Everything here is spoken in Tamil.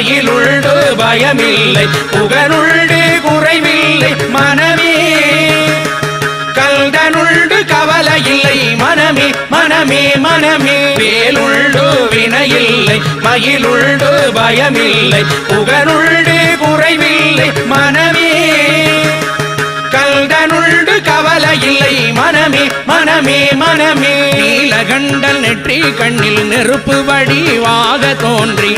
மயிலுண்டு பயமில்லை புகனுண்டு குறைவில்லை மனமே கல்தனுண்டு கவலை இல்லை மனமே மனமே மனமே வேலுண்டு வினையில்லை மயிலுண்டு பயமில்லை புகனுண்டு குறைவில்லை மனமே கல்தனுண்டு கவலை இல்லை மனமே மனமே மனமே நீலகண்டல் நெற்றி கண்ணில் நெருப்பு வடிவாக தோன்றி